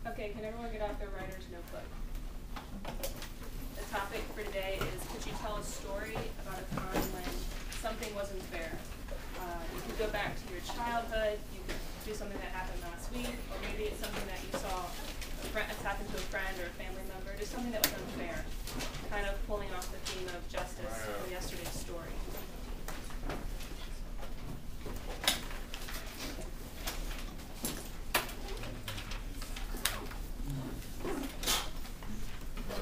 Okay, can everyone get out their writer's notebook? The topic for today is, could you tell a story about a time when something wasn't fair? You could go back to your childhood, you could do something that happened last week, or maybe it's something that you saw it's happened to a friend or a family member, just something that was unfair, kind of pulling off the theme of justice from yesterday's story.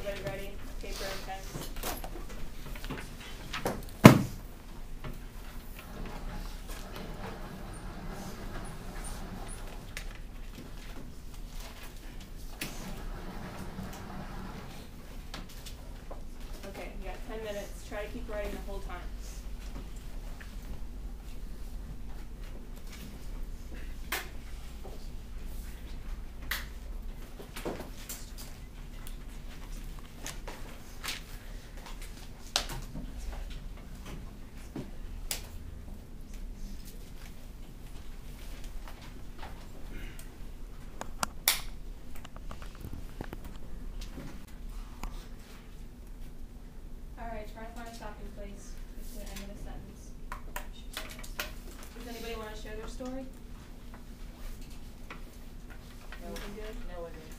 Everybody ready? Paper and pens? Okay, you got 10 minutes. Try to keep writing the whole time. Alright, try to find a stopping place at the end of the sentence. Does anybody want to share their story? Anything good? No one is.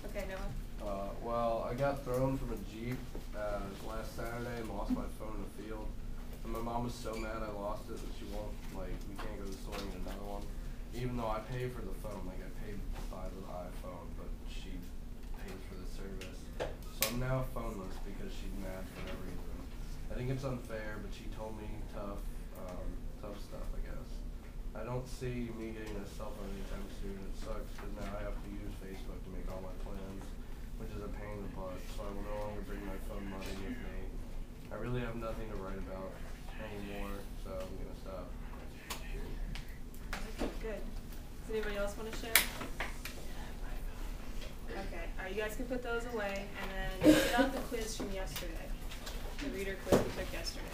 Okay, Noah. Well, I got thrown from a Jeep last Saturday and lost my phone in the field. And my mom was so mad I lost it that she won't, we can't go to the store and get another one. Even though I pay for the phone, I paid by the iPhone, but she pays for the service. So I'm now phoneless because she's mad for no reason. I think it's unfair, but she told me tough stuff, I guess. I don't see me getting a cell phone anytime soon. It sucks because now I have to use Facebook to make all my plans, which is a pain in the butt, so I will no longer bring my phone money with me. I really have nothing to write about anymore, so I'm going to stop. Good. Does anybody else want to share? Okay, alright, you guys can put those away and then get out the quiz from yesterday. The reader quiz we took yesterday.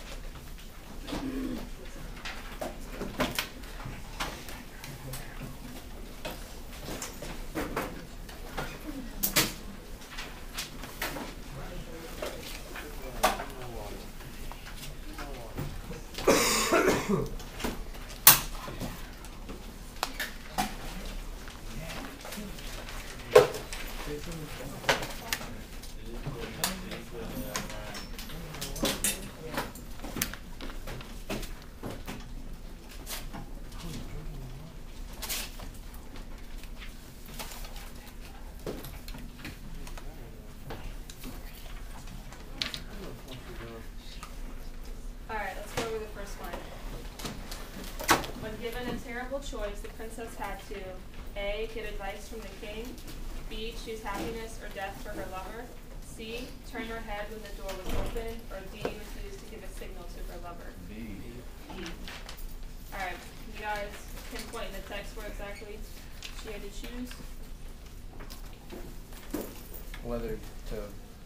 Alright, let's go over the first one. When given a terrible choice, the princess had to A. Get advice from the king, B. Choose happiness or death for her lover, C. Turn her head when the door was open, or D. Refuse to give a signal to her lover. B. Alright, you guys pinpoint in the text where exactly she had to choose. Whether to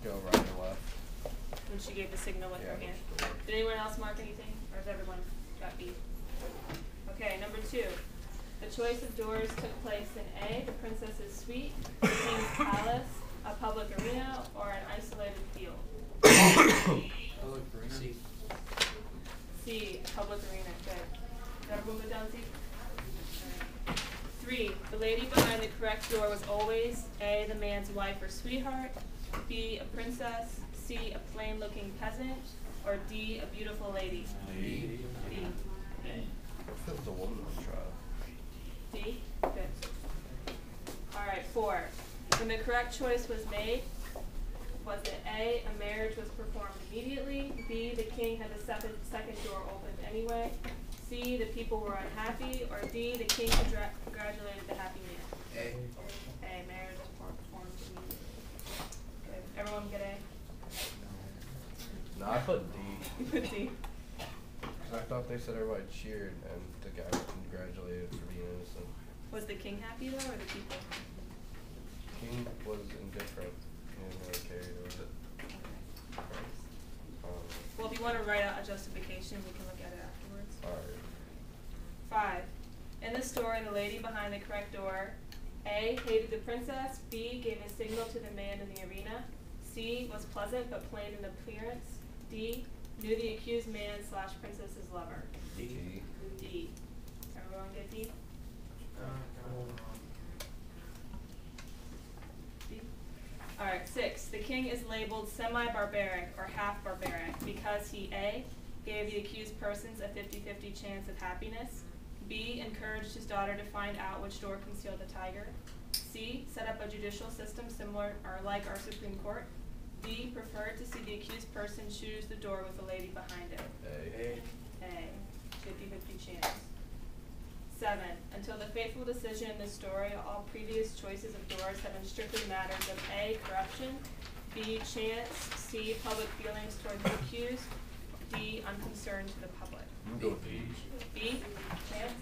go right or left. When she gave the signal with her Yeah. hand. Did anyone else mark anything, or has everyone got B? Okay, number 2. The choice of doors took place in A, the princess's suite, the king's palace, a public arena, or an isolated field. C. C, a public arena. Good. Did everyone go down C? 3. The lady behind the correct door was always A, the man's wife or sweetheart, B, a princess, C, a plain-looking peasant, or D, a beautiful lady. D. D. What if it was a woman on trial? D? Good. Alright, 4. When the correct choice was made, was it A, a marriage was performed immediately, B, the king had the second door opened anyway, C, the people were unhappy, or D, the king congratulated the happy man? A, marriage was performed immediately. Good. Everyone get A? No, I put D. You put D. I thought they said everybody cheered and the guy was congratulated for being innocent. Was the king happy though, or the people? King was indifferent. He didn't really care either way. Well, if you want to write out a justification, we can look at it afterwards. Alright. 5. In the story, the lady behind the correct door A, hated the princess. B, gave a signal to the man in the arena. C, was pleasant but plain in appearance. D, knew the accused man / princess's lover. D. D. Everyone get D? D? Alright, 6. The king is labeled semi-barbaric or half-barbaric because he A, gave the accused persons a 50-50 chance of happiness. B, encouraged his daughter to find out which door concealed the tiger. C, set up a judicial system similar or like our Supreme Court. D, preferred to see the accused person choose the door with the lady behind it. A. A. 50-50 chance. 7. Until the fateful decision in this story, all previous choices of doors have been strictly matters of A, corruption, B, chance, C, public feelings toward the accused, D, unconcern to the public. I'm going with B. B, chance.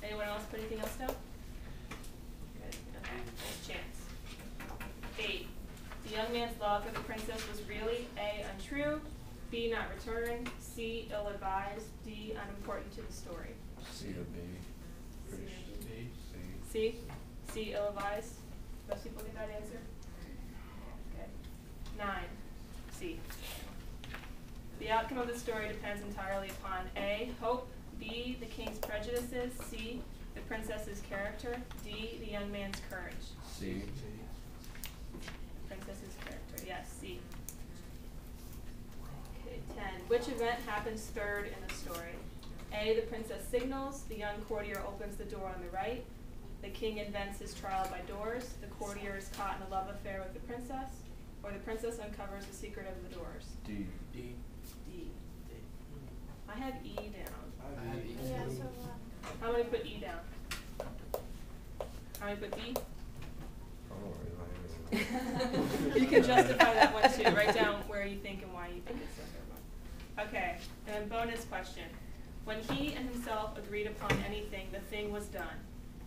Anyone else put anything else down? Good. Okay. Chance. 8. The young man's love for the princess was really A, untrue, B, not returned, C, ill-advised, D, unimportant to the story. C to B. Pretty C. C. C? C, ill-advised? Most people get that answer? Okay. 9. C. The outcome of the story depends entirely upon A, hope, B, the king's prejudices, C, the princess's character, D, the young man's courage. C. Princess's character, yes, C. Okay, 10. Which event happens third in the story? A, the princess signals, the young courtier opens the door on the right, the king invents his trial by doors, the courtier is caught in a love affair with the princess, or the princess uncovers the secret of the doors. D. D. I have E down. I have E. Yeah, so what? How many put E down? How many put D? You can justify that one too. Write down where you think and why you think it's the third one. Okay, and then bonus question. When he and himself agreed upon anything, the thing was done.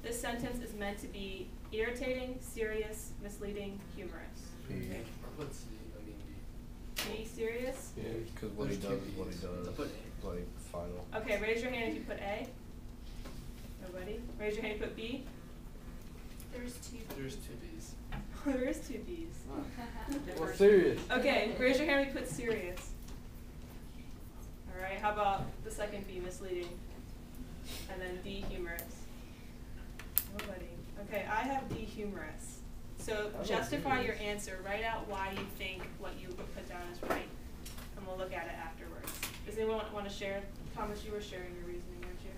This sentence is meant to be irritating, serious, misleading, humorous. B. I put C, I mean D. B, serious? Yeah, because what he There's does two is what he Bs. does. I put A. Like, final. Okay, raise your hand if you put A. Nobody? Raise your hand if you put B. There's two. There's two B's. There is two B's. Well, serious. Okay, raise your hand if you put serious. Alright, how about the second B, misleading? And then D, humorous. Nobody. Okay, I have D, humorous. So justify your answer. Write out why you think what you put down is right. And we'll look at it afterwards. Does anyone want to share? Thomas, you were sharing your reasoning, weren't you?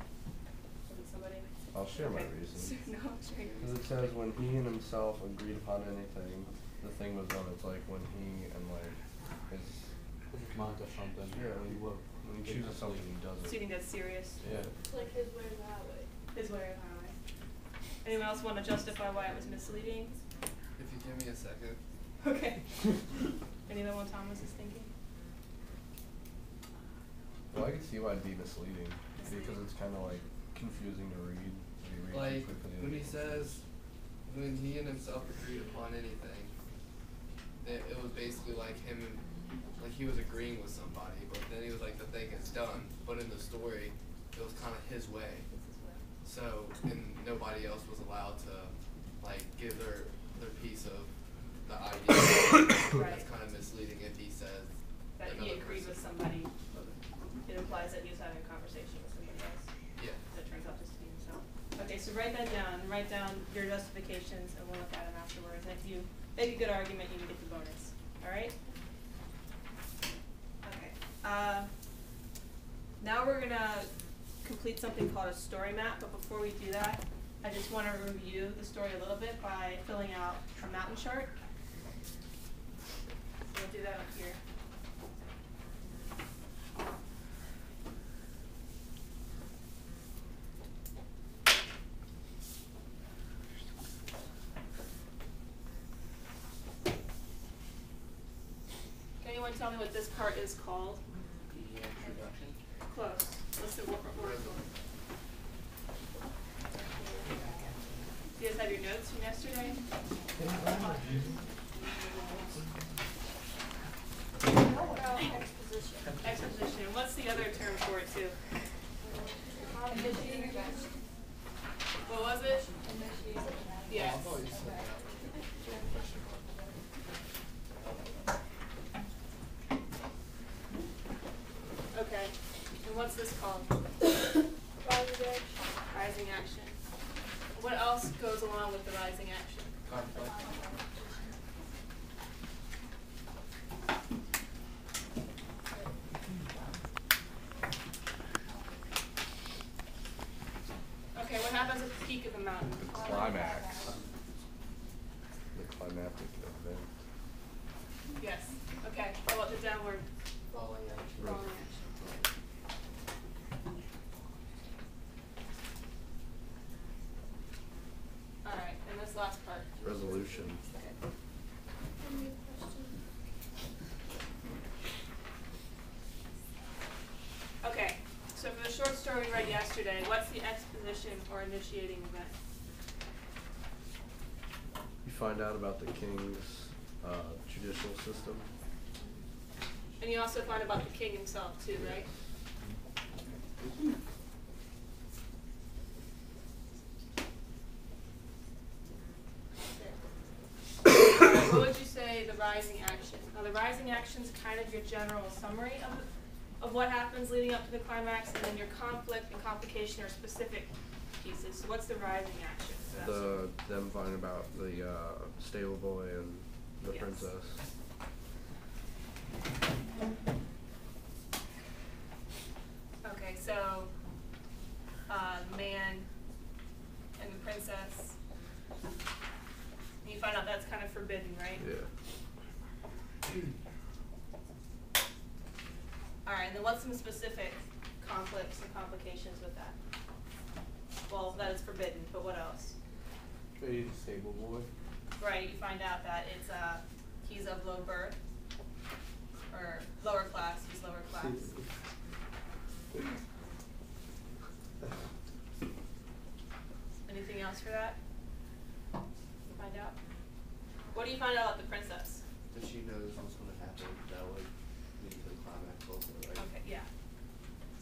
Was it somebody? I'll share my Okay. reason. No, share your Because reason. it says when he and himself agreed upon anything, the thing was done. It's like when he and like his Mind to something. yeah when he chooses something he does So you it. think that's serious? Yeah. Like his way or the highway. His way or the highway. Anyone else want to justify why it was misleading? If you give me a second. Okay. Anyone what Thomas is thinking? Well, I can see why it'd be misleading because it's kind of like confusing to read. If you read Like, too quickly. when he says, when he and himself agreed upon anything, it was basically like him and, like he was agreeing with somebody, but then he was like, the thing is done. But in the story, it was kind of his way. So, and nobody else was allowed to, like, give their piece of the idea. Right. That's kind of misleading if he says That he agreed with somebody. It implies that he was having a conversation with somebody else. Yeah. That turns out just to be himself. Okay, so write that down. Write down your justifications, and we'll look at them afterwards. And if you make a good argument, you can get the bonus. All right? Okay. Now we're gonna complete something called a story map. But before we do that, I just want to review the story a little bit by filling out a mountain chart. So we'll do that up here. Can anyone tell me what this part is called? The introduction. Close. Listen, what word? Do you guys have your notes from yesterday? Exposition. Exposition. What's the other term for it too? What was it? Yes. I thought you said that. Question mark. Okay. And what's this called? Rising action. What else goes along with the rising action? Conflict. Okay, what happens at the peak of the mountain? The climax. The climactic event. Yes. Okay. How about the downward Falling action. falling action? All right. And this last part. Resolution. Any question? Okay. So for the short story we read yesterday, what's the exposition or initiating event? You find out about the king's judicial system. And you also find about the king himself too, right? Alright, what would you say the rising action? Now the rising action is kind of your general summary of what happens leading up to the climax, and then your conflict and complication are specific pieces. So what's the rising action? So that's- Them finding about the stable boy and the Yes. princess. Okay, so the man and the princess. You find out that's kind of forbidden, right? Yeah. All right, and then what's some specific conflicts and complications with that? Well, that is forbidden, but what else? He's a stable boy. Right, you find out that it's he's of low birth or lower class. He's lower class. Anything else for that? You find out. What do you find out about the princess? That she knows what's gonna happen. That would lead to the climax also, right? Okay, yeah.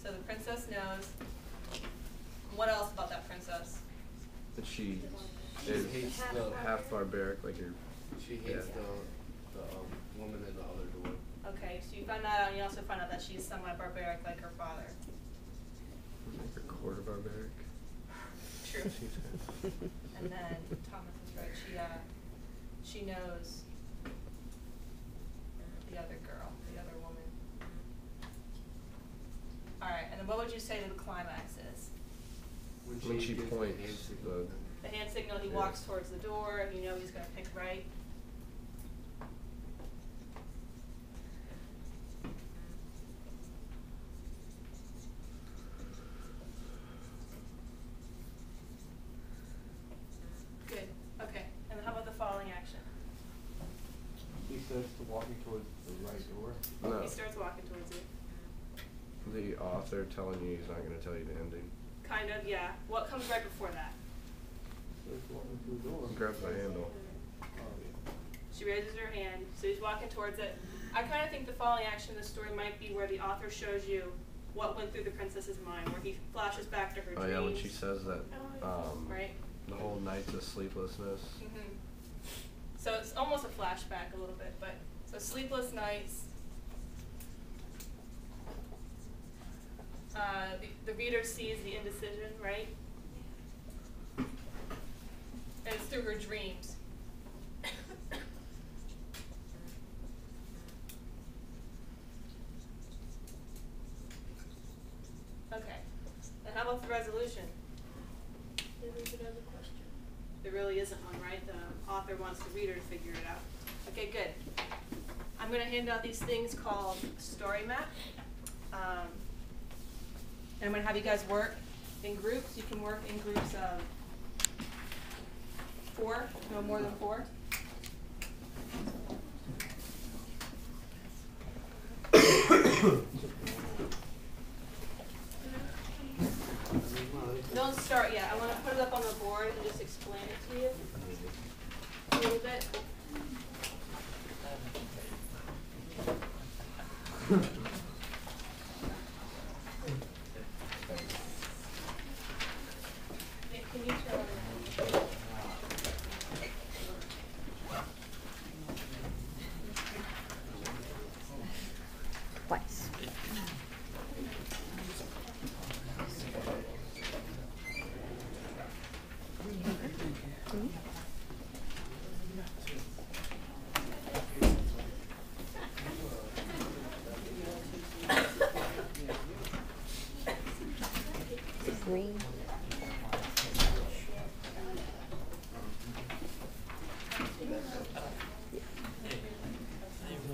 So the princess knows. What else about that princess? That she She is hates half barbaric, like your. She hates Yeah. the woman in the other door. Okay, so you find that out, and you also find out that she's semi-barbaric like her father. Like a quarter barbaric. True. And then Thomas is right. She knows the other girl, the other woman. All right, and then what would you say the climax is? When she gives the points, hand signal, The hand signal. He Yeah. walks towards the door, and you know he's gonna pick right. Good. Okay. And then how about the falling action? He starts to walking towards the right door. No. He starts walking towards you. The author telling you he's not gonna tell you the ending. Kind of, yeah. What comes right before that? Starts walking through the door. He grabs the handle. Oh, yeah. She raises her hand, so he's walking towards it. I kind of think the falling action of the story might be where the author shows you what went through the princess's mind, where he flashes back to her Oh dreams. yeah, when she says that, Right? the whole nights of sleeplessness. Mm-hmm. So it's almost a flashback a little bit, but so sleepless nights. The reader sees the indecision, right? And it's through her dreams. Okay. And how about the resolution? Then we could have a question. There really isn't one, right? The author wants the reader to figure it out. Okay, good. I'm going to hand out these things called story map. And I'm going to have you guys work in groups. You can work in groups of 4, no more than 4. Don't start yet. I want to put it up on the board and just explain it to you a little bit. Nick, can you tell me? Green.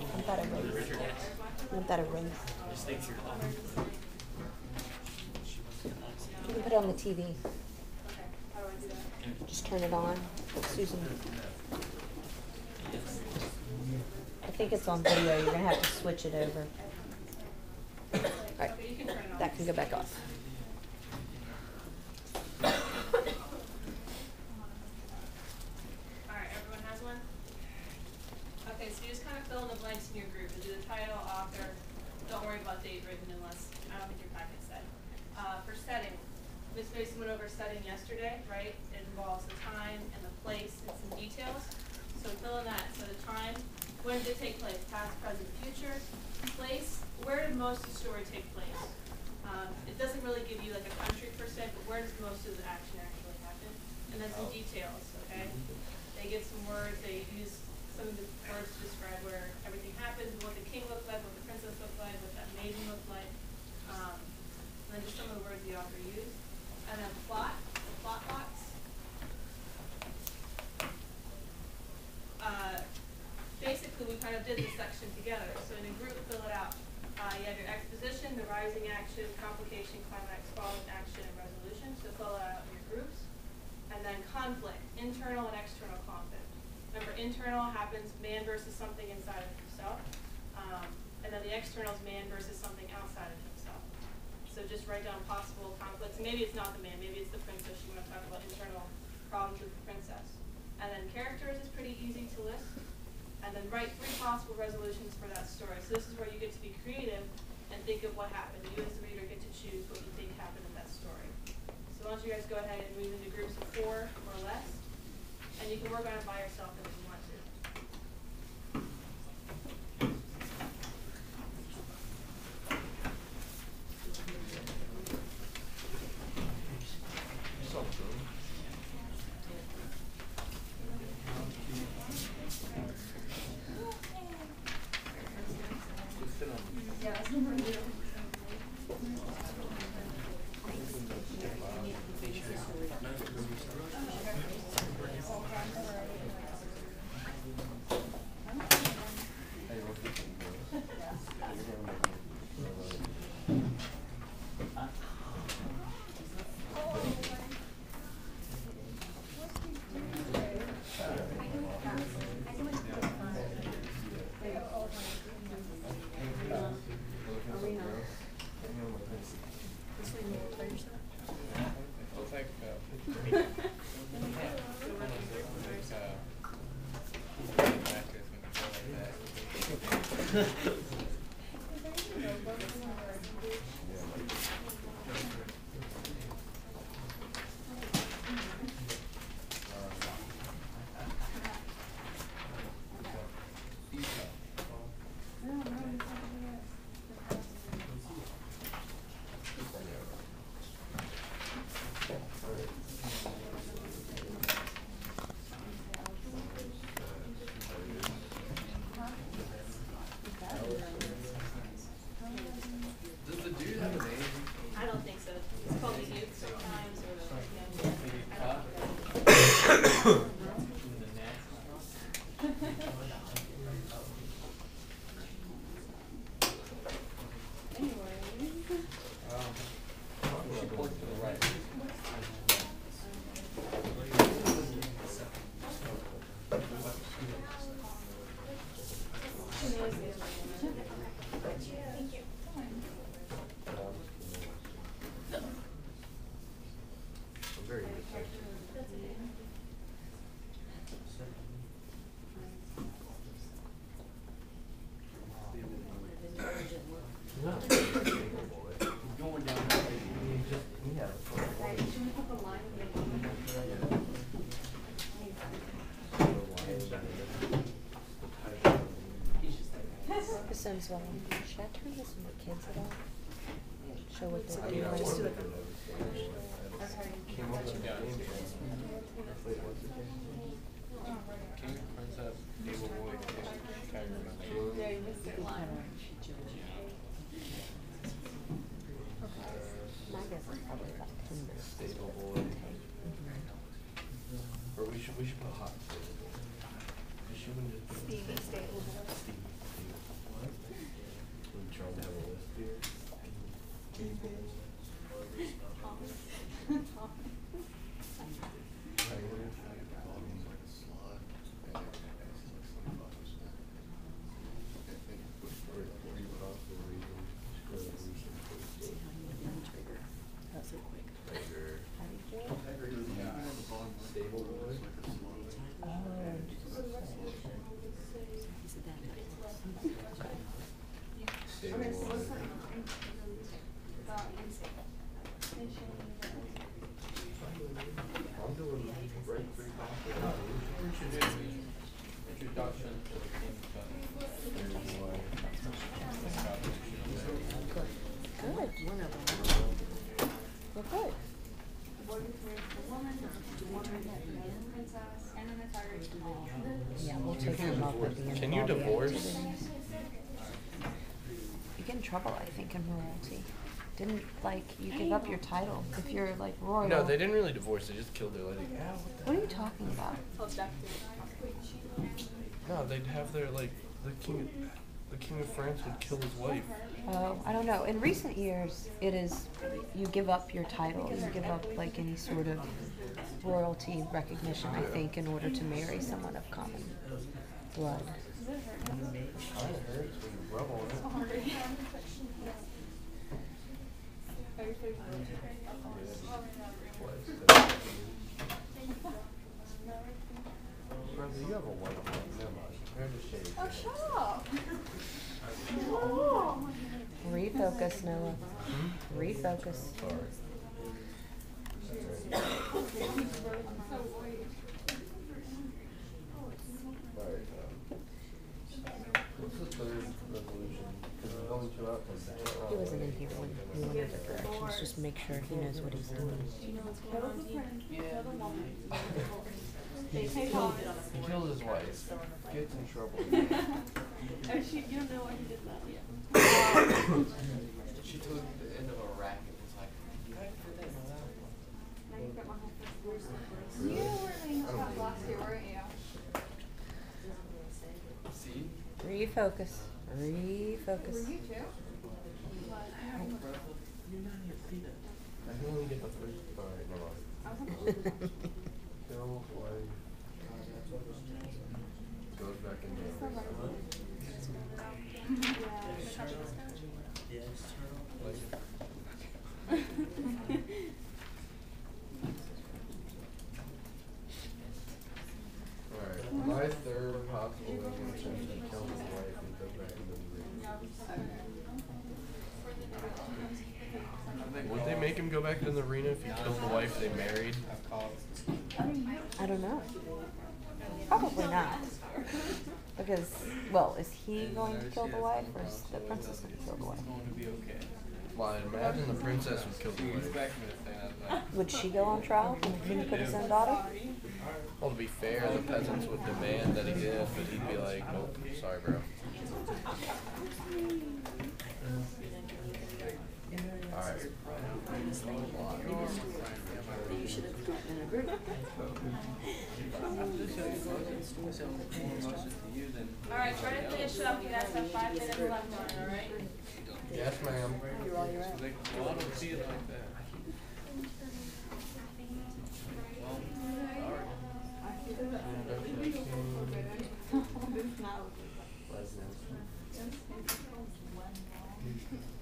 Want that erased? Want that erased? You can put it on the TV. Okay, how do I do that? Just turn it on. Susan. I think it's on video. You're gonna have to switch it over. Alright, Okay, you can turn it on. that can go back off. Alright, everyone has one? Okay, so you just kind of fill in the blanks in your group and do the title, author. Don't worry about date written unless, I don't think your packet said. For setting, Ms. Mason went over setting yesterday, right? It involves the time and the place and some details. So fill in that. So the time, when did it take place? Past, present, future. Place, where did most of the story take place? It doesn't really give you like a country per se, but where does most of the action actually happen? And then some details, okay? They give some words, they use some of the words to describe where everything happens, what the king looked like, what the princess looked like, what that maiden looked like. And then just some of the words the author used. And then plot, the plot box. Basically, we kind of did this section together. So in a group, fill it out. You have your exposition, the rising action, complication, climax, falling action, and resolution. So fill it out in your groups. And then conflict, internal and external conflict. Remember, internal happens man versus something inside of himself. And then the external is man versus something outside of himself. So just write down possible conflicts. Maybe it's not the man, maybe it's the princess. You want to talk about internal problems with the princess. And then characters is pretty easy to list. And then write 3 possible resolutions for that story. So this is where you get to be creative and think of what happened. You as the reader get to choose what you think happened in that story. So why don't you guys go ahead and move into groups of 4 or less. And you can work on it by yourself if you want to. Does the dude have a name? I don't think so. It's called the youth sometimes or the I don't know. Very good section. Going down. This sounds well. Should I turn this into kids at all? Show what they're doing. Came up with a game. Wait, what's the game? we should put hot stable. She wouldn't just put Steamy stable. Steamy stable. What? Would Charles have a list here? That was so quick. Bigger. How do you do it? Stable boy. Oh. Is it that? Okay. Stable boy. I'm doing break free Introduction to the King's Good. One of them. Well, good. Yeah, we'll take them up at the end. Can of you all the divorce? activities. You get in trouble, I think, in royalty. Didn't, like, you give up your title if you're, like, royal. No, they didn't really divorce. They just killed their lady. Ow, What are you talking about? No, they'd have their like the king of France would kill his wife. Oh, I don't know. In recent years, it is, you give up your title. You give up, like, any sort of royalty recognition, I think, in order to marry someone of common blood. Kinda hurts when you rub on it. Brother, you have a white one. Never mind. They're just shades. Oh, shut up. Refocus, Noah. Refocus. Sorry. Alright, what's the third resolution? Because there's only 2 outcomes. He wasn't in here when we went over directions. Just make sure he knows what he's doing. They He take killed, off. he killed his wife. Gets in trouble. Oh, you don't know why he did that yet. She took the end of a rack and was like, Now you've got my whole face. You were in class last year, weren't you? see? Refocus. Refocus. Were you too? I can only get the first. Alright, never mind. Kill wife. Goes back in there. Alright, my third possible resolution is to kill his wife and go back into the ring. Would they make him go back to the arena if he killed the wife they married? I don't know. Probably not. Because, well, is he going to kill the wife or is the princess going to kill the wife? Well, I'd imagine the princess would kill the wife. Would she go on trial when he put his own daughter? Well, to be fair, the peasants would demand that he did, but he'd be like, nope, sorry, bro. Alright. You should have gotten in a group. Alright, try to finish it up. You guys have 5 minutes left on it, alright? Yes, ma'am. You're all you're at. Well, I don't see it like that.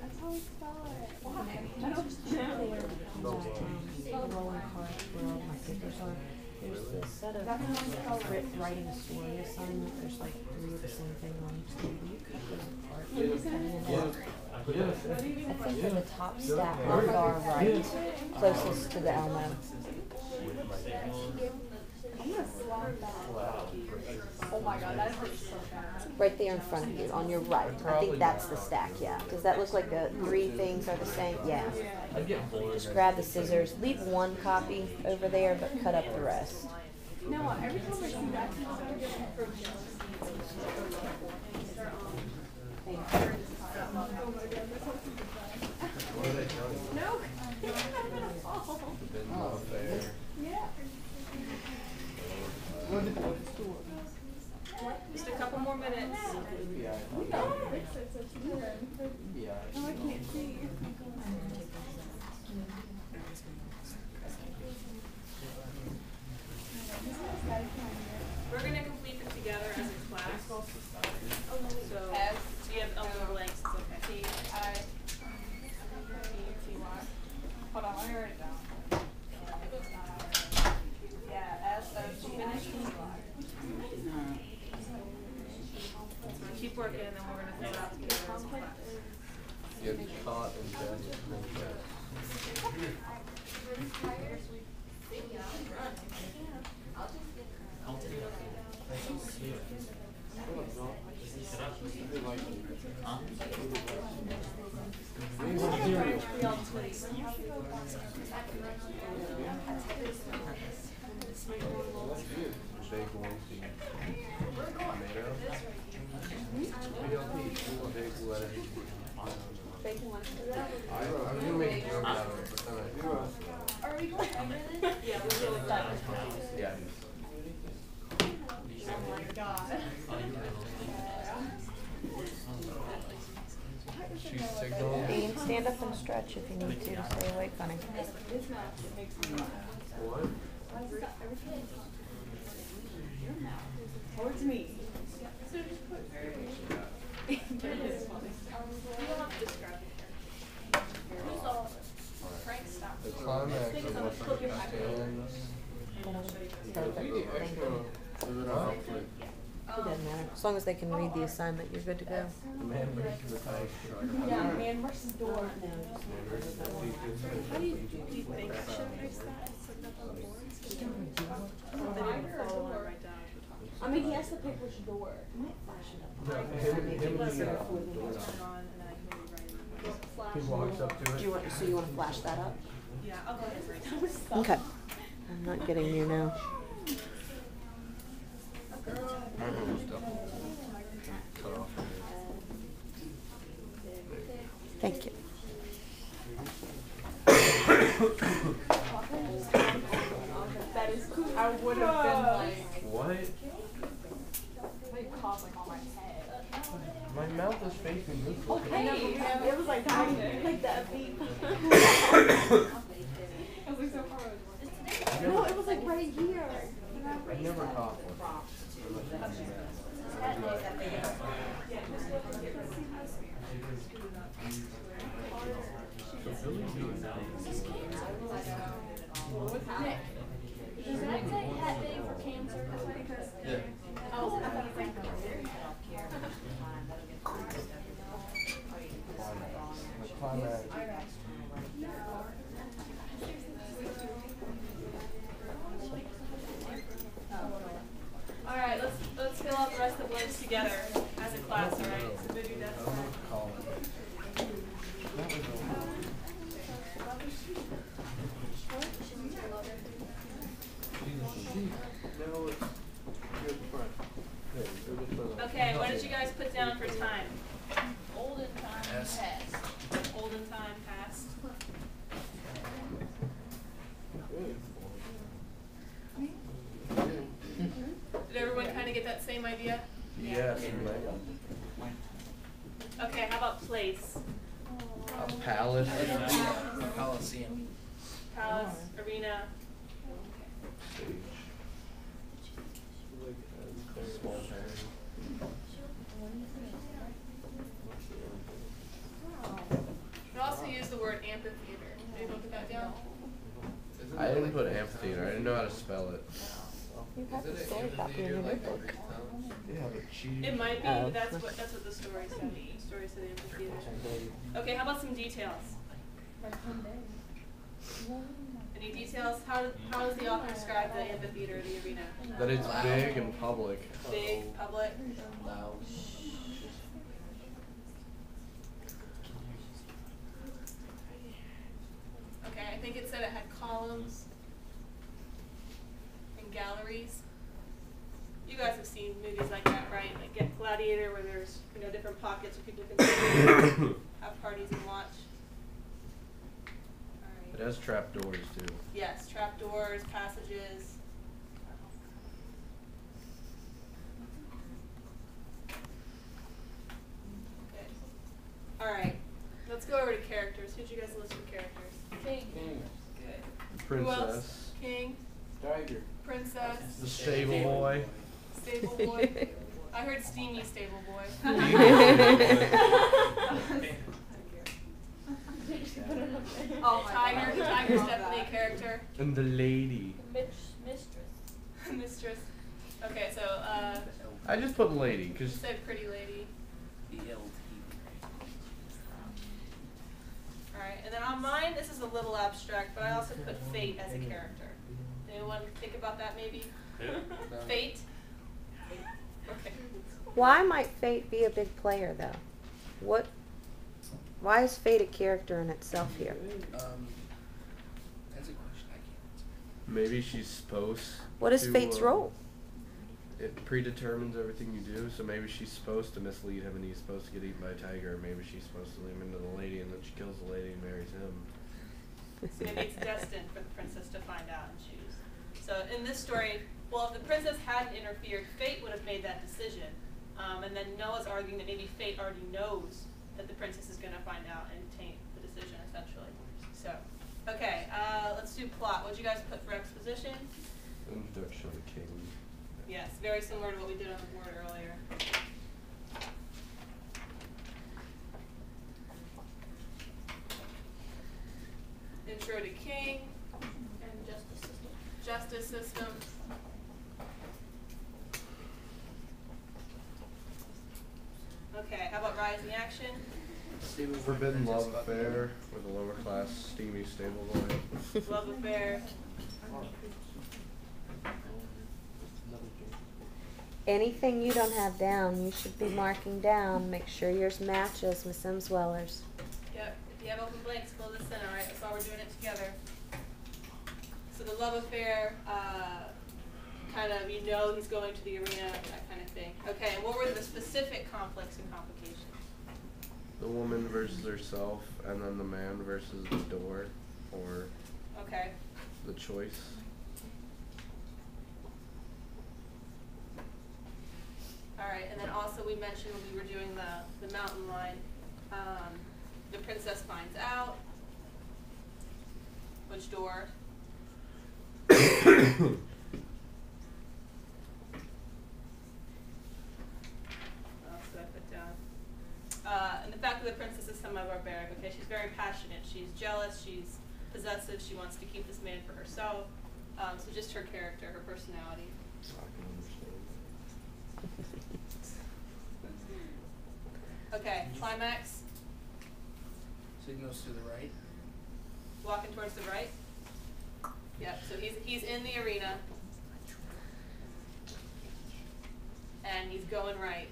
That's how we spell it. The rolling cart where all my papers are. There's a set of writing a story assignment. There's like 3 of the same thing on each table. You cut those apart. I think they're the top stack on the far right, closest to the Elmo. I'm gonna slap that. Oh my god, that hurts so bad. Right there in front of you, on your right. I think that's the stack, yeah. Does that look like the 3 things are the same? Yeah. I'd get bored. Just grab the scissors. Leave 1 copy over there, but cut up the rest. No, every time I see that, I'm getting improvement. What are they telling you? No, it's not gonna fall. Been no fair. Yeah. Just a couple more minutes. Yeah. Yeah. No, I can't see. We're gonna complete them together as a class. So, S. do you have elbow blanks? It's okay. T-I-T-Y. Hold on, let me write it down. Yeah, S-O-T-I-T-Y. Keep working and then we're gonna fill it out together as a class. Get caught and dead. Big lumpy tomato. Big lettuce. Bacon lunch. I was gonna make a joke out of it, but then Are we going over this? Yeah, we'll deal with that. yeah. Oh my god. She's signaling. You can stand up and stretch if you need to stay awake, honey. This mouth makes me laugh. What? Your mouth. Towards me. So just put You don't have to describe it. Frank, stop. The climax of what she understands. It doesn't matter. As long as they can read the assignment, you're good to go. The man versus the tiger shark. Yeah, man versus door. How do you think I should fix that? Put it up on the boards? Then you can follow on right down as we're talking. I mean, he has to pick which door. No, him and the door. Turn it on and then I can rewrite it. He walks up to Do you it. want, so you wanna flash that up? Yeah, I'll go ahead and write it. Okay. I'm not getting you now. Cut off. Thank you. That is cool. I would have been like, What? like cough like on my head. My mouth is facing this way. Okay. It was like like that beat. I was like so far away. No, it was like right here. I never cough one. Nick, does that say Hep A for cancer? Yeah. Oh, I thought it was like The climax. Alright, let's fill out the rest of the blanks together as a class, alright? So maybe that's Call it. No, it's good friend. okay, what did you guys put down for time? olden time Yes. past. Olden time, past. Did everyone kind of get that same idea? Yes, Okay, how about place? a palace. Coliseum. Palace, arena. Small town. You also use the word amphitheater. Did anyone put that down? Isn't I it didn't like put Greek amphitheater. I town? didn't know how to spell it. You have Isn't the it story copy in amphitheater your like a notebook. Greek town? Yeah, but cheese. It might be, Oh. but that's what the story said. The story said amphitheater. Okay, how about some details? Any details? How does the author describe the amphitheater, the arena? That it's big and public. Big, public. Loud. Okay, I think it said it had columns and galleries. You guys have seen movies like that, right? Like Get Gladiator, where there's different pockets where people can have parties and watch. It has trapdoors too. Yes, trapdoors, passages. characters. Who'd you guys list for characters? King. Good. Who else? Princess. King, Tiger. princess, The stable boy. stable boy. I heard steamy stable boy. Oh my Tiger. God. Tiger's Love definitely a that. character. And the lady. Mistress. Mistress. Okay, so I just put lady, you cause said pretty lady. Alright, and then on mine, this is a little abstract, but I also put Fate as a character. Anyone think about that maybe? Fate? Okay. Why might Fate be a big player though? Why is Fate a character in itself here? That's a question I can't answer. maybe she's supposed. What is to, Fate's role? It predetermines everything you do, so maybe she's supposed to mislead him and he's supposed to get eaten by a tiger, or maybe she's supposed to lead him into the lady and then she kills the lady and marries him. So maybe it's destined for the princess to find out and choose. So in this story, well, if the princess hadn't interfered, Fate would have made that decision. And then Noah's arguing that maybe Fate already knows that the princess is going to find out and taint the decision, essentially. So, okay, let's do plot. What did you guys put for exposition? Introduction of the king. Yes, very similar to what we did on the board earlier. Intro to king. And justice system. Justice system. Okay, how about rising action? Forbidden love affair with a lower class steamy stable boy. Love affair. Anything you don't have down, you should be marking down. Make sure yours matches Miss Emsweller's. Yep, if you have open blanks, fill this in, alright? That's why we're doing it together. So the love affair, kind of, you know he's going to the arena, that kind of thing. Okay, and what were the specific conflicts and complications? The woman versus herself, and then the man versus the door, or Okay. the choice. Alright, and then also we mentioned when we were doing the mountain line, the princess finds out. Which door? What else did I put down? And the fact that the princess is semi-barbaric, okay, she's very passionate, she's jealous, she's possessive, she wants to keep this man for herself. So just her character, her personality. I can understand. Okay, climax, Signals to the right. walking towards the right. Yep, so he's in the arena. And he's going right.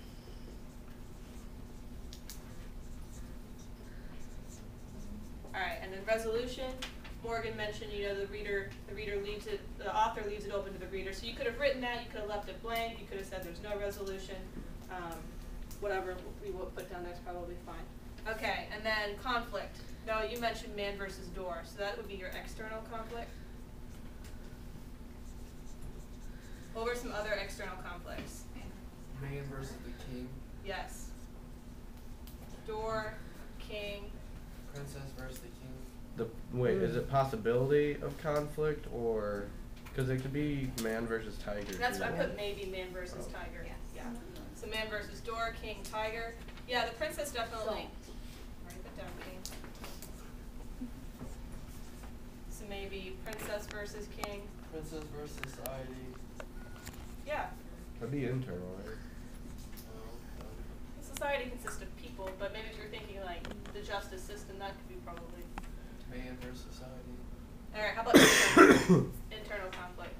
Alright, and then resolution, Morgan mentioned, you know, the reader leaves it, the author leaves it open to the reader. So you could have written that, you could have left it blank, you could have said there's no resolution. Whatever we will put down there's probably fine. Okay, and then conflict. No, you mentioned man versus door, so that would be your external conflict. What were some other external conflicts? Man versus the king. Yes. Door, king. Princess versus the king. Wait, is it possibility of conflict, or because it could be man versus tiger? That's too. I put maybe man versus Oh. tiger. Yeah. So man versus door, king, tiger. Yeah, the princess definitely. Write that down, king. So maybe princess versus king. Princess versus society. Yeah. That'd be internal, right? Society consists of people, but maybe if you're thinking like the justice system, that could be probably. Man versus society. Alright, how about internal, internal conflict?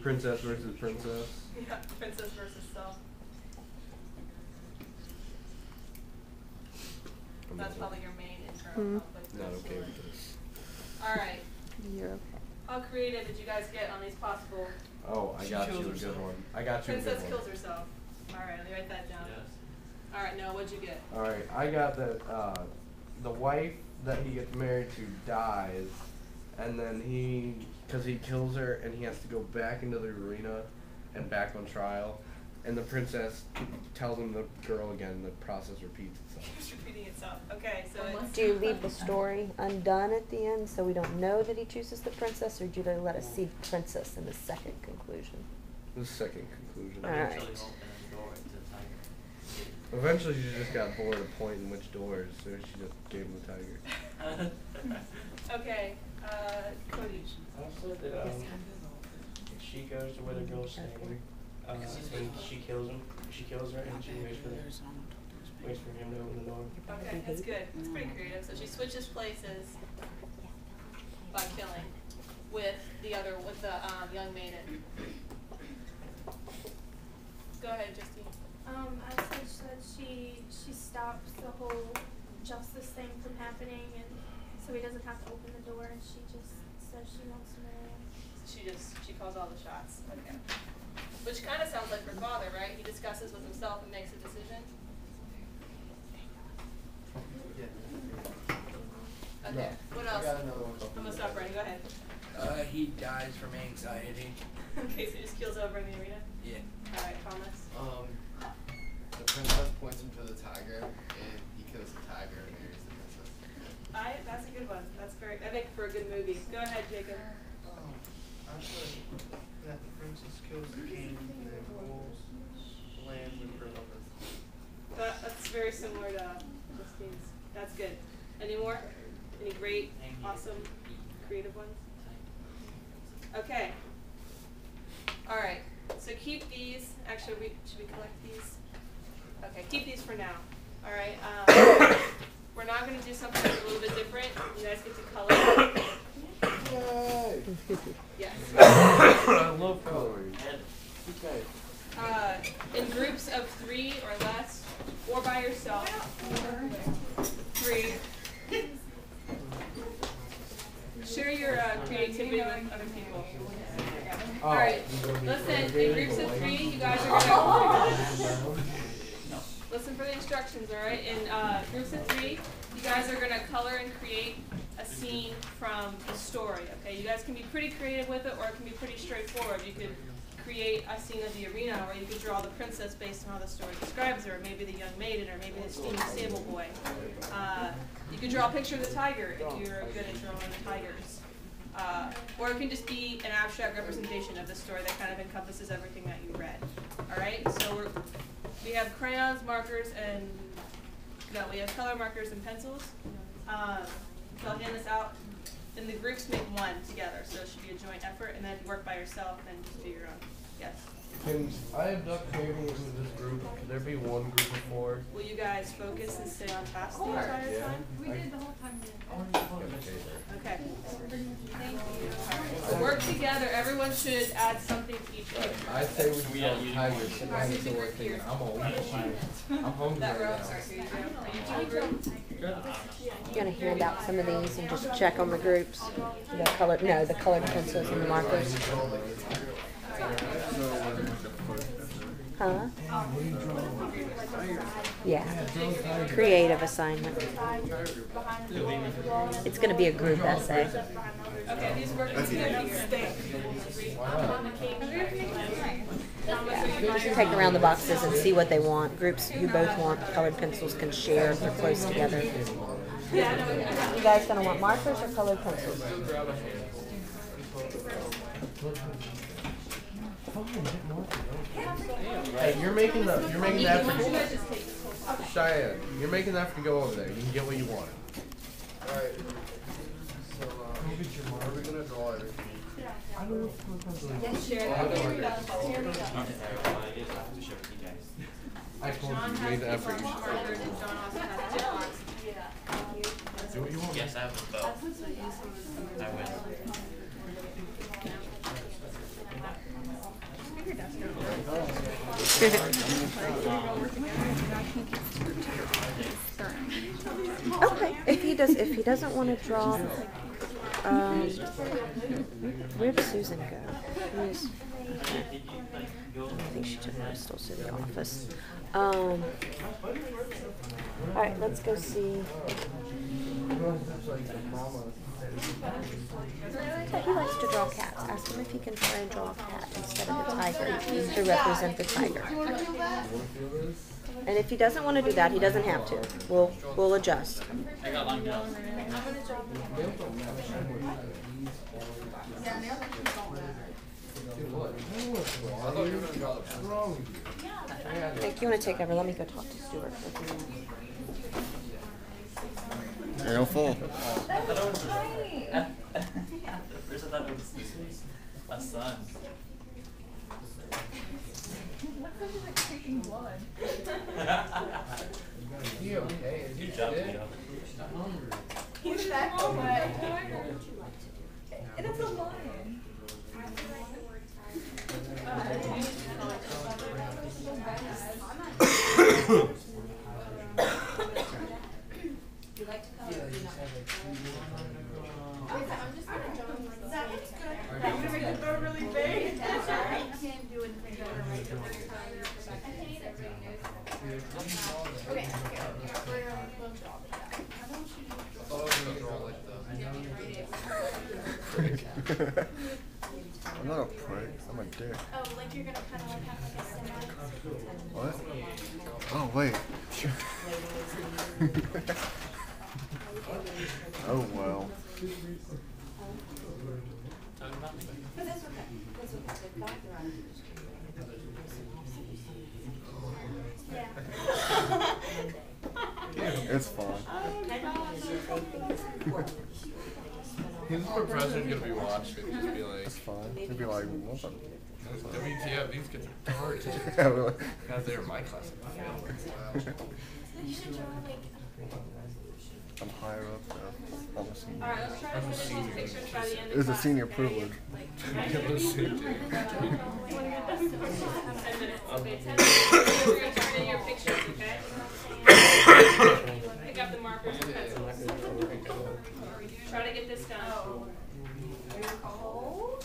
Princess versus princess. Yeah, princess versus self. That's probably your main internal conflict. Not okay with this. Alright, You're okay. how creative did you guys get on these possible? Oh, I She got you kills a herself. good one. I got you a Princess good kills one. herself. Alright, let me write that down. Alright, Noah, what'd you get? Alright, I got that the wife that he gets married to dies, and then because he kills her and he has to go back into the arena and back on trial, and the princess tells him the girl again. The process repeats itself. Keeps repeating itself. Okay, so it's Do you leave the story undone at the end so we don't know that he chooses the princess, or do you let us see the princess in the second conclusion? The second conclusion. Alright. Eventually open the door to the tiger. Eventually, she just got bored of pointing which doors, so she just gave him the tiger. okay. Cody. I said that she goes to where the girl's staying, and she kills him. She kills her, and she waits for him to open the door. Okay, that's good. That's pretty creative. So she switches places by killing with the young maiden. Go ahead, Justine. I said that she stops the whole justice thing from happening, and so he doesn't have to open the door, and she just says she wants to marry him. She calls all the shots. Okay. Which kind of sounds like her father, right? He discusses with himself and makes a decision. Okay. What else? I got another one. I'm gonna stop writing. Go ahead. He dies from anxiety. Okay, so he just keels over in the arena. Yeah. All right, Thomas. The princess points him to the tiger, and he kills the tiger and marries the princess. That's a good one. That makes for a good movie. Go ahead, Jacob. I said that the princess kills the king and then rules the land with her lovers. That's very similar to Justine's. That's good. Any more? Any great, awesome, creative ones? Okay. All right. So keep these. Actually, should we collect these? Okay, keep these for now. All right. We're now going to do something that's a little bit different. You guys get to color. Yay! Yes. I love coloring. Okay. In groups of 3 or less, or by yourself. 3. Share your creativity with other people. All right. Listen, in groups of 3, you guys are gonna listen for the instructions. All right. In groups of 3, you guys are gonna color and create a scene from the story. Okay. You guys can be pretty creative with it, or it can be pretty straightforward. You could create a scene of the arena, or you could draw the princess based on how the story describes her, or maybe the young maiden, or maybe the steamy stable boy. You could draw a picture of the tiger if you're good at drawing tigers. Or it can just be an abstract representation of the story that kind of encompasses everything that you read. All right, so we have crayons, markers, and we have color markers and pencils. So I'll hand this out. And the groups make one together, so it should be a joint effort. And then if you work by yourself, then just do your own. Yes? Can I abduct Paving into this group? Could there be one group of 4? Will you guys focus and stay on task the entire time? We did the whole time. Okay. Thank you. All right. So work together. Everyone should add something to each group. I say we draw tigers. I'm still working. I'm hungry. I'm hungry That right row, now. sorry, here you go. Are you two group? You're gonna hand out some of these and just check on the groups. The colored pencils and the markers. Huh? Yeah. Creative assignment. It's gonna be a group essay. Okay, these work together. Just take around the boxes and see what they want. Groups you both want colored pencils can share if they're close together. You guys gonna want markers or colored pencils? Hey, you're making the effort. Cheyenne, you're making the effort to go over there. You can get what you want. Alright. So, are we gonna draw everything? I don't know if Share that. I told John you, you has made the effort. these You on should markers, and John also has jet lines. do what you want. Yes, I have them both. I win. Okay. If he doesn't want to draw, where did Susan go? I think she took crystals to the office. All right, let's go see. But he likes to draw cats. Ask him if he can try and draw a cat instead of a tiger to represent the tiger. And if he doesn't want to do that, he doesn't have to. We'll adjust. I got long nails. Nick, you want to take over? Let me go talk to Stuart. You're no full. First I thought it was my son. Looks like he's like taking blood. You okay? Is You you jumped dead? me up. He's that away. And it's a lion. I'm just gonna draw like that. I'm gonna make it go really big. I can't do anything better right now. I hate it. Okay, here, we'll draw that. I thought I was gonna draw like I'm not a prick. I'm a dick. Oh, like you're gonna kind of like have like a semi. What? Oh, wait. Oh, well. Talking about me. Yeah. It's fine. Who's the president gonna be watching? Just be like, It's fine. He'd be like, what the? WTF, these kids are hard. Yeah, really. Guys, they were my class. You should draw like. I'm higher up though. I'm a senior. Alright, let's try to finish these pictures by the end of It was a class, senior okay? privilege. Like, 10 minutes. Okay, 10 minutes. We're gonna turn in your pictures, okay? Pick up the markers and pencils. Try to get this done. Oh.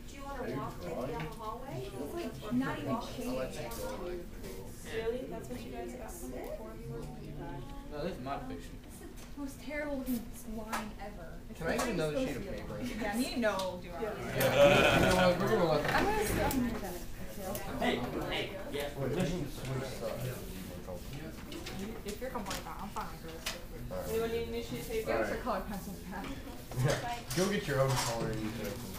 Do you want to walk maybe down the hallway? It's like not even shading. Really? That's what you guys got from before you were? No, this is my fiction. It's the most terrible looking line ever. It's Can I get another sheet of paper? Yeah, me no, do I? You know what? We're gonna let I'm gonna sit on that. Hey, yeah. If you're comfortable with that, I'm fine with this. Anyone need a new sheet of paper? Give us a colored pencil back. Go get your own coloring pencils.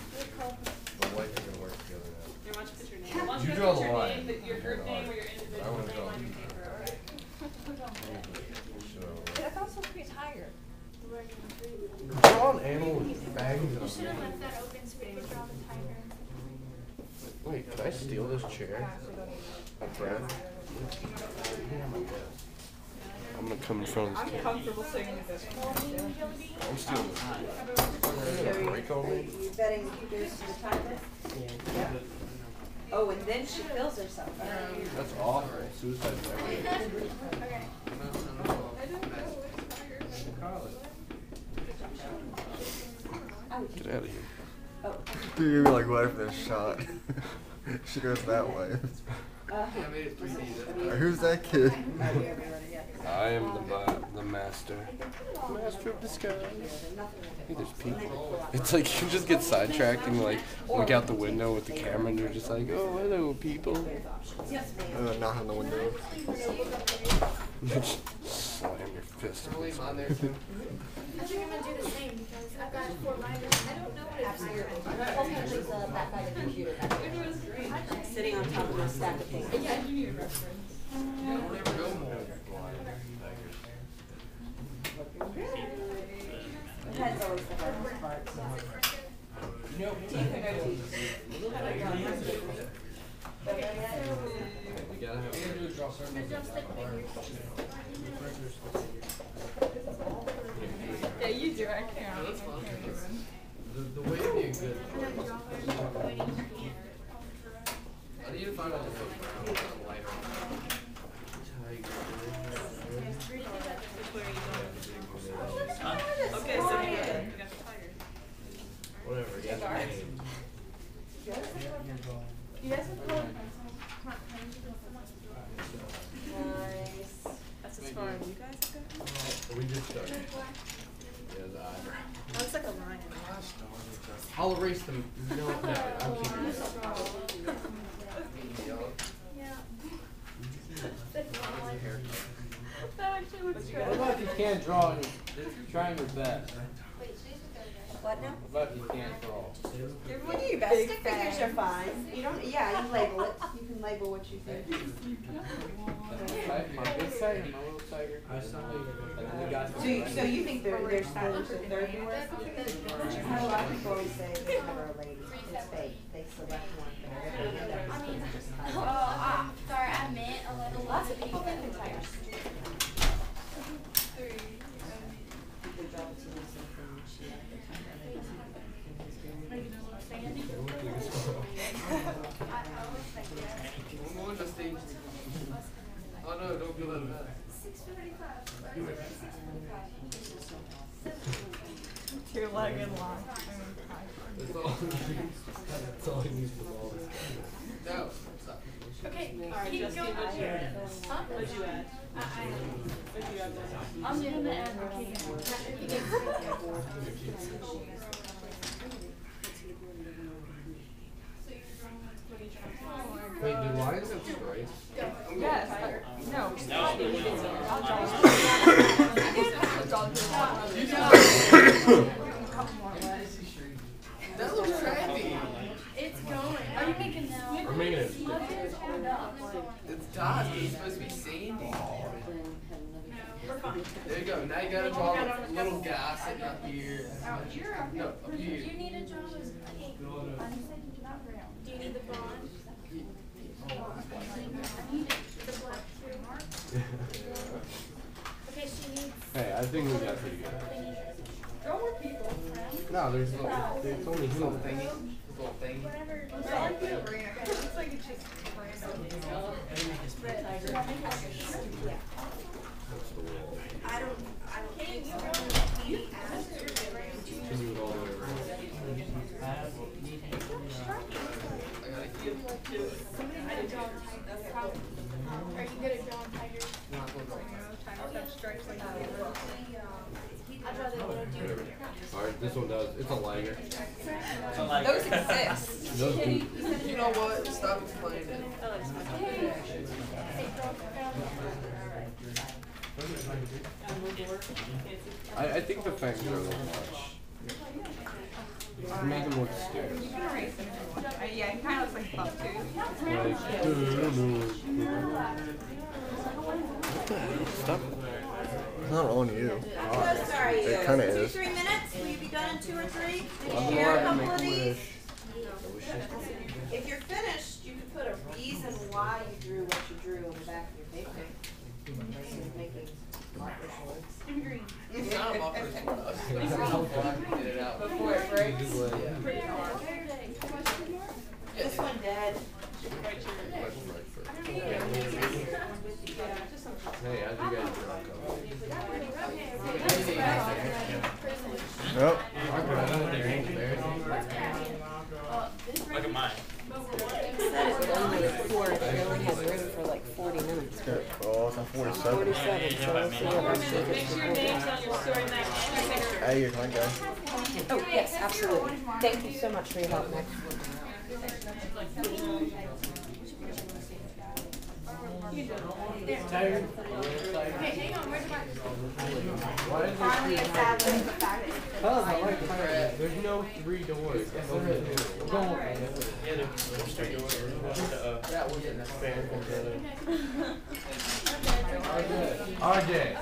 The white are gonna work together now. Here, why don't you put your name? Why don't You you draw put the your line. name, your group name, or your I individual wanna name draw. on your paper, alright? I felt so pretty tired. Draw an animal with fangs You and should have left that open so we could draw the tiger. Wait, can I steal this chair? Brad? I'm gonna come in front of this I'm camera. comfortable sitting with this. I'm stealing this. Break on me? You betting there's the tiger? Yeah. Oh, and then she kills herself. That's awful. Suicide is everything. Okay. Get out of here. Dude, you'd be like, what if there's a shot? She goes that way. I made it 3D. Who's that kid? I am the master. Master of disguise. Hey, there's people. It's like you just get sidetracked and like look out the window with the camera and you're just like, oh, hello, people. Knock on the window. Slam your fist. Can I leave mine there too? I think I'm gonna do the same because I've got 4 liners. I don't know what it's That by the computer. Sitting on top of a stack of papers. Yeah, you need a reference. Don't ever go more. The head's always the hardest part. Teeth or no teeth? We gotta have. Yeah, you do. I can't. That's fun. I can't even. The way to be a good. I need to find out the lighter. Okay, so we got the tiger. Whatever. You guys have colored pencils? That's as far as you guys have gone? We just started. Yeah, Looks like a lion. I'll erase them. No, I'm keeping it. Yeah. That actually looks good. What about if you can't draw and you're trying your best? What now? What about if you can't draw? You're doing your best. Stick figures are fine. You don't. Yeah, you label it. You can label what you think. My big tiger, my little tiger. And then we got So you think there's stylish the third door? A lot of people always say there's never a lady. It's fake. They select one thing. Sorry, I meant 11. Lots of people think they're tires. People draw to me something and she What was the stage? Oh no, don't do that. 6:45. Two-legged line. That's all he needs for all this. No. Stop. Okay, Alright, keep Jesse, going. what'd you add? Huh? What'd you add? What'd you add there? I'm doing the end. Wait, do lions have stripes? Yes. No. That looks trendy. It's going. Are you making now? We're making it. It's Dodge, but it's supposed to be sandy. We're fine. There you go. Now you gotta draw a little gas sitting up here. No, up here. You need a job as pink. Do you need the blonde? I need the black too. Okay, she needs. Hey, I think we got pretty good. Draw more people. No, there's only Little human. thingy. Little thingy. Whatever. Looks like it's just I don't think so. He asked her Can you go all the way around? I gotta keep. Somebody had a dog tiger. Are you good at drawing tigers? Not gonna draw. Tigers have stripes like that. I'd rather little deer. Alright, this one does. It's a liger. So like, Those exist. Those do. You know what? Stop explaining it. I think the fangs are a little much. Make them look stupid. Yeah, it kind of looks like Buck too. Stop. It's not on you. How close are you? It kinda 2, is. 3 minutes? Will you be done in 2 or 3? Did you I'm hear a gonna couple make of a these? wish. If you're finished, you could put a reason why you drew what you drew on the back of your paper. Like you're making marker shorts. Green. It's not a muffler. It's how far I can get it out. Before it breaks. Yeah. This one dead. Hey, how'd you guys drunk up? Yep. look at mine. It only has room for like 40 minutes. Okay. Oh, it's on 47. 47, so let's see what our Make sure your name's on your story next. Hey, you're fine, guy. Oh, yes, absolutely. Thank you so much for your help, Nick. Tiger? Okay, hang on. Where's the microphone? Why is Finally there established the fact that Cause I like fire. There's no 3 doors. Yes, there is. Yeah, there's three doors. That wasn't necessary. RJ,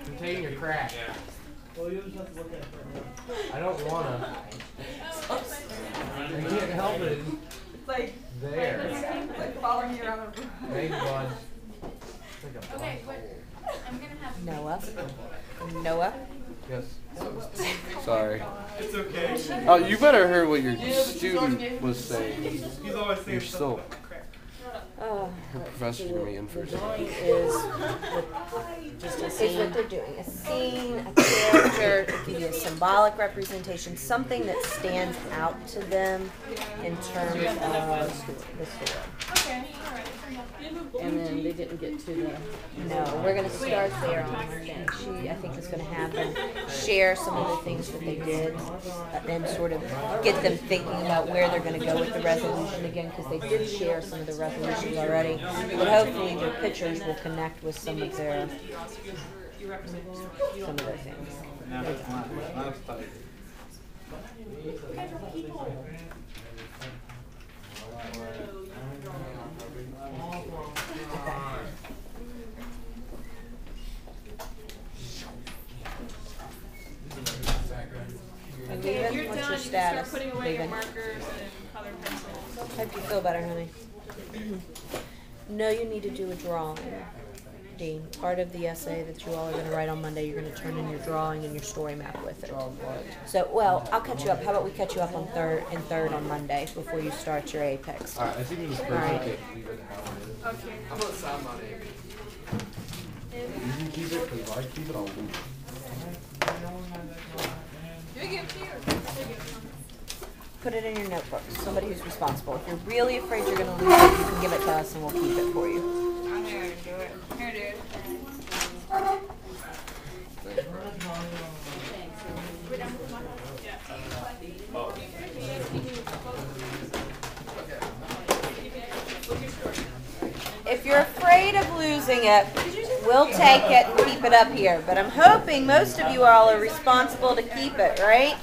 I'm taking your crack. Well, you just have to look at it. I don't wanna. I can't help it. it's like There. it's like following you around the room. Thanks, bud. It's like a Okay, black what? hole. I'm gonna have. Noah? Yes. Sorry. It's okay. Oh, you better hear what your student was saying. He's always saying You're still Oh, her professor to me in first. drawing is Just a is scene. what they're doing. A scene, a character, to give you a symbolic representation, something that stands out to them in terms of the story. Okay, alright. And then they didn't get to the. No, we're gonna start there on Monday. She, I think, is gonna have them share some of the things that they did, and sort of get them thinking about where they're gonna go with the resolution again, because they did share some of the resolutions already. But hopefully their pictures will connect with some of their, some of their things. Okay, if you're What's done, your you can start status? putting away your Leaving. markers and colored pencils. How do you feel better, honey? No, you need to do a drawing, Dean. Part of the essay that you all are going to write on Monday, you're going to turn in your drawing and your story map with it. So, well, I'll catch you up. How about we catch you up on third on Monday before you start your Apex? Alright, I think it was All right. perfect. Leave it how it is. Okay. How about sound on Amy? You can keep it, because if I keep it, I'll lose it. Put it in your notebook. Somebody who's responsible. If you're really afraid you're going to lose it, you can give it to us and we'll keep it for you. I'm gonna do it. Here, dude. If you're afraid of losing it, we'll take it and keep it up here. But I'm hoping most of you all are responsible to keep it, right?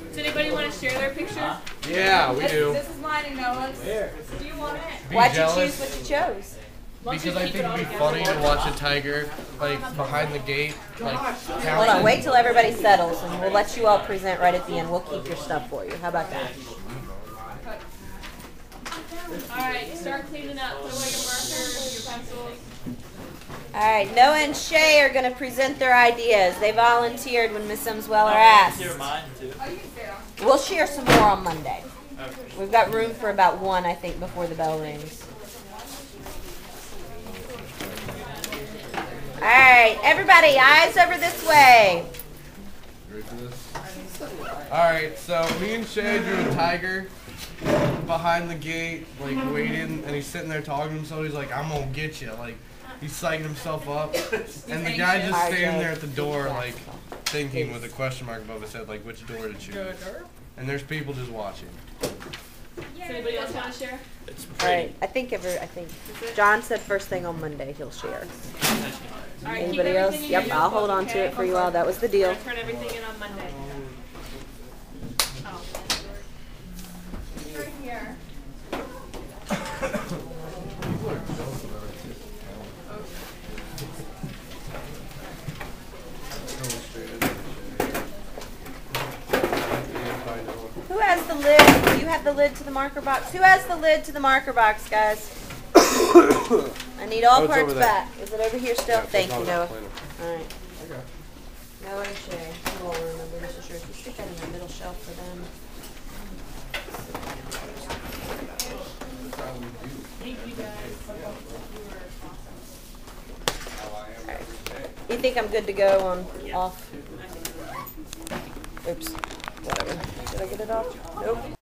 Does anybody want to share their picture? Yeah, we do. This is mine and Noah's. Do you want it? Why'd you choose what you chose? Because I think it'd be funny to watch a tiger, like, behind the gate, like, Hold on, wait till everybody settles and we'll let you all present right at the end. We'll keep your stuff for you. How about that? Alright, start cleaning up. Put away your markers, your pencils. Alright, Noah and Shay are going to present their ideas. They volunteered when Miss Umsweller asked. Share mine too. We'll share some more on Monday. Okay. We've got room for about one, I think, before the bell rings. Alright, everybody, eyes over this way. Ready for this? Alright, so me and Shay drew a tiger behind the gate, like waiting, and he's sitting there talking to himself. He's like, I'm gonna get you. Like, he's psyching himself up. And the guy just standing there at the door, like, thinking with a question mark above his head, like, which door to choose. And there's people just watching. Does anybody else want to share? It's Alright, I think John said first thing on Monday he'll share. Alright, keep Anybody else? everything in your Yep, I'll hold on notebook, to okay? it for you all. That was the deal. Turn everything in on Monday. Oh. Right here. Who has the lid? Do you have the lid to the marker box? Who has the lid to the marker box, guys? I need all Oh, it's parts over there. back. Is it over here still? Yeah, Thank it's you, on Noah. that planner. Alright. Okay. Noah and Shay. You all remember this is yours. You stick that in the middle shelf for them. You think I'm good to go on off? Oops. Whatever. Did I get it off? Nope.